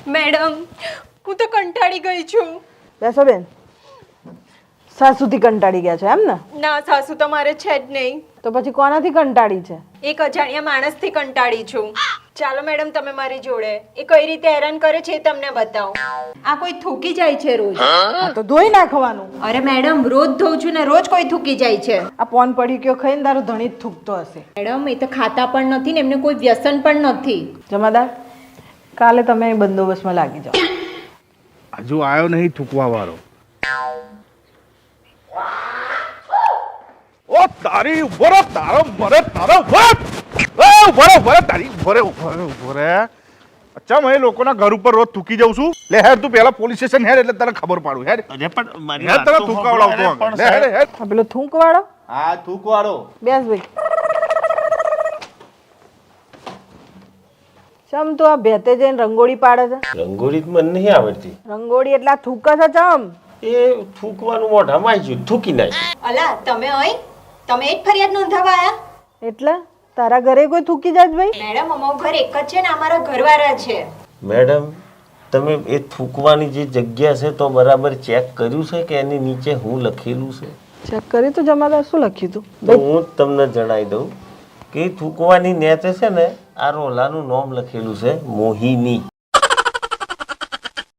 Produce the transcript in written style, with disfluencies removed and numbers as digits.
Madam હું તો કંટાળી ગઈ છું. બેસો બેન. સાસુથી કંટાળી ગયા છો એમ ને? ના સાસુ તો મારે છે જ નહીં. તો પછી કોનાથી કંટાળી છે? એક અજાણ્યા માણસથી કંટાળી છું. ચાલો મેડમ તમે મારી જોડે એ કઈ રીતે હેરાન કરે છે એ તમને બતાવો. આ કોઈ થૂકી જાય છે રોજ. આ તો ધોઈ નાખવાનું. અરે મેડમ રોજ ધોઉં છું ને રોજ કોઈ થૂકી જાય છે. આ પોન પડી ગયો ખાઈને તારો ધણી જ થૂકતો હશે. મેડમ એ તો ખાતા પણ નથી ને એમને કોઈ વ્યસન પણ નથી. જમાદાર, કાલે તમે બંદોબસ્તમાં લાગી જાઓ. હજુ આવ્યો નહીં થૂકવા વાળો. ઓ તારી ઉભો તારો મરે તારો ઉભો તારી ઉભો રે. અચ્છા મેં લોકોના ઘર ઉપર રોજ થૂકી જાઉં છું. લે હેર તું પેલા પોલીસ સ્ટેશન હેર એટલે તને ખબર પાડું હેર. અરે પણ મારી હેર વાત તને તો થૂકાવડાવતો સાંભળો આગળ. લે હેર હેર. આ પેલો થૂંકવાળો હા થૂકવાળો. બેસ ભાઈ. ચમ તું આ ભેતે જઈને રંગોળી પાડે છે? રંગોળી તો મને નહીં આવડતી. રંગોળી એટલે આ થૂકે છે ચમ? એ થૂકવાનું મોઢામાં આવી ગયું થૂકી નાખ. અલા તમે અહીં તમે જ ફરિયાદ નોંધાવા આયા? એટલે તારા ઘરે કોઈ થૂકી જાય છે ભાઈ? મેડમ અમારું ઘર એક જ છે ને અમારા ઘરવાળા છે. મેડમ તમે એ થૂકવાની જે જગ્યા છે તો બરાબર ચેક કર્યું છે કે એની નીચે હું લખેલું છે? ચેક કરી તો જમાદાર શું લખ્યું તું? તો હું જ તમને જણાવી દઉં કે થૂકવાની નેચે છે ને આ રોલાનું નામ લખેલું છે મોહિની.